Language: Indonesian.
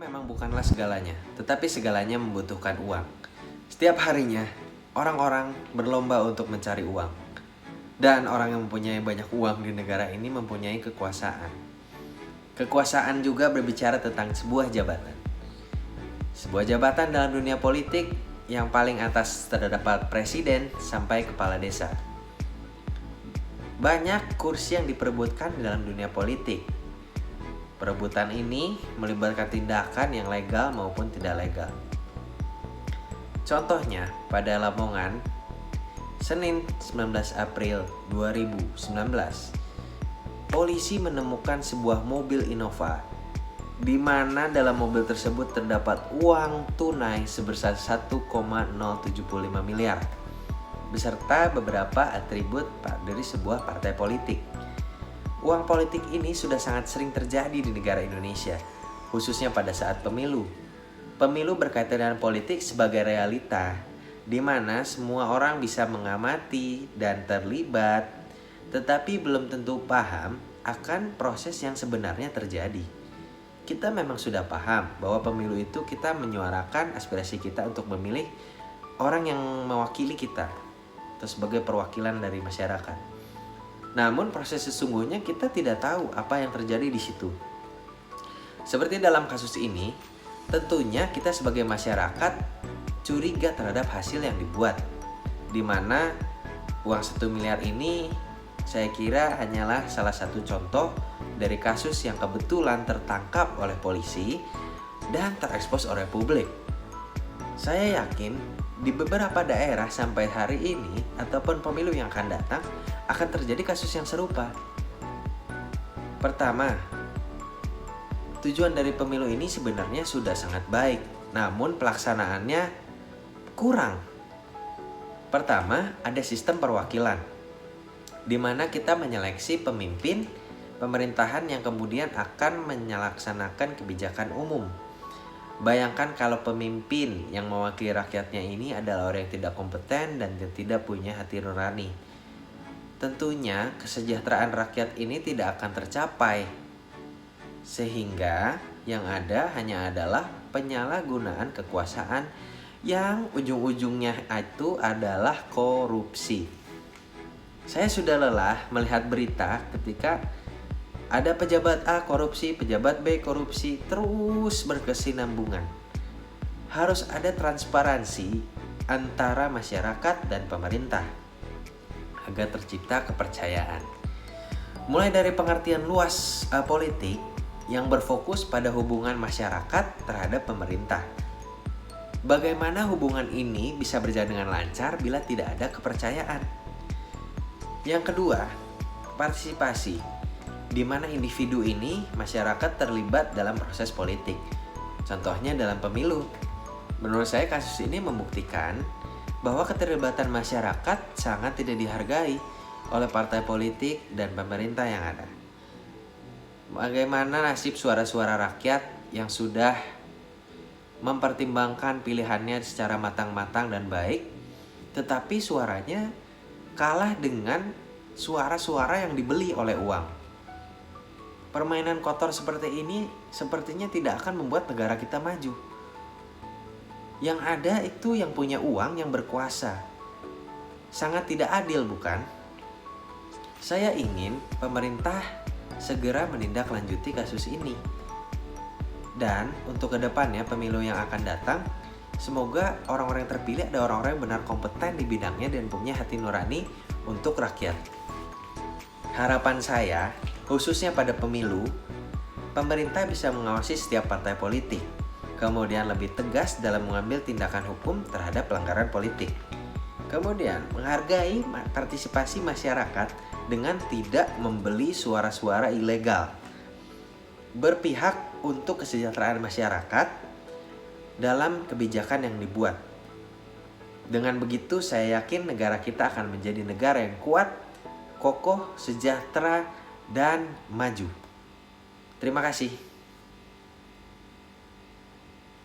memang bukanlah segalanya, tetapi segalanya membutuhkan uang. Setiap harinya, orang-orang berlomba untuk mencari uang. Dan orang yang mempunyai banyak uang di negara ini mempunyai kekuasaan. Kekuasaan juga berbicara tentang sebuah jabatan. Sebuah jabatan dalam dunia politik yang paling atas terdapat presiden sampai kepala desa. Banyak kursi yang diperebutkan dalam dunia politik. Perebutan ini melibatkan tindakan yang legal maupun tidak legal. Contohnya, pada Lamongan, Senin 19 April 2019, polisi menemukan sebuah mobil Innova di mana dalam mobil tersebut terdapat uang tunai sebesar 1,075 miliar beserta beberapa atribut dari sebuah partai politik. Uang politik ini sudah sangat sering terjadi di negara Indonesia, khususnya pada saat pemilu. Pemilu berkaitan dengan politik sebagai realita, di mana semua orang bisa mengamati dan terlibat, tetapi belum tentu paham akan proses yang sebenarnya terjadi. Kita memang sudah paham bahwa pemilu itu kita menyuarakan aspirasi kita untuk memilih orang yang mewakili kita, atau sebagai perwakilan dari masyarakat. Namun proses sesungguhnya kita tidak tahu apa yang terjadi di situ. Seperti dalam kasus ini, tentunya kita sebagai masyarakat curiga terhadap hasil yang dibuat, di mana uang 1 miliar ini saya kira hanyalah salah satu contoh dari kasus yang kebetulan tertangkap oleh polisi dan terekspos oleh publik. Saya yakin di beberapa daerah sampai hari ini ataupun pemilu yang akan datang akan terjadi kasus yang serupa. Pertama, tujuan dari pemilu ini sebenarnya sudah sangat baik, namun pelaksanaannya kurang. Pertama, ada sistem perwakilan, di mana kita menyeleksi pemimpin pemerintahan yang kemudian akan menyelaksanakan kebijakan umum. Bayangkan kalau pemimpin yang mewakili rakyatnya ini adalah orang yang tidak kompeten dan yang tidak punya hati nurani. Tentunya kesejahteraan rakyat ini tidak akan tercapai. Sehingga yang ada hanya adalah penyalahgunaan kekuasaan yang ujung-ujungnya itu adalah korupsi. Saya sudah lelah melihat berita ketika ada pejabat A korupsi, pejabat B korupsi, terus berkesinambungan. Harus ada transparansi antara masyarakat dan pemerintah agar tercipta kepercayaan. Mulai dari pengertian luas politik yang berfokus pada hubungan masyarakat terhadap pemerintah. Bagaimana hubungan ini bisa berjalan dengan lancar bila tidak ada kepercayaan? Yang kedua, partisipasi, di mana individu ini masyarakat terlibat dalam proses politik. Contohnya dalam pemilu. Menurut saya kasus ini membuktikan bahwa keterlibatan masyarakat sangat tidak dihargai oleh partai politik dan pemerintah yang ada. Bagaimana nasib suara-suara rakyat yang sudah mempertimbangkan pilihannya secara matang-matang dan baik, tetapi suaranya kalah dengan suara-suara yang dibeli oleh uang. Permainan kotor seperti ini sepertinya tidak akan membuat negara kita maju. Yang ada itu yang punya uang yang berkuasa. Sangat tidak adil, bukan? Saya ingin pemerintah segera menindaklanjuti kasus ini. Dan untuk kedepannya pemilu yang akan datang, semoga orang-orang yang terpilih ada orang-orang yang benar kompeten di bidangnya dan punya hati nurani untuk rakyat. Harapan saya, khususnya pada pemilu, pemerintah bisa mengawasi setiap partai politik, kemudian lebih tegas dalam mengambil tindakan hukum terhadap pelanggaran politik. Kemudian menghargai partisipasi masyarakat dengan tidak membeli suara-suara ilegal. Berpihak untuk kesejahteraan masyarakat dalam kebijakan yang dibuat. Dengan begitu saya yakin negara kita akan menjadi negara yang kuat, kokoh, sejahtera, dan maju. Terima kasih.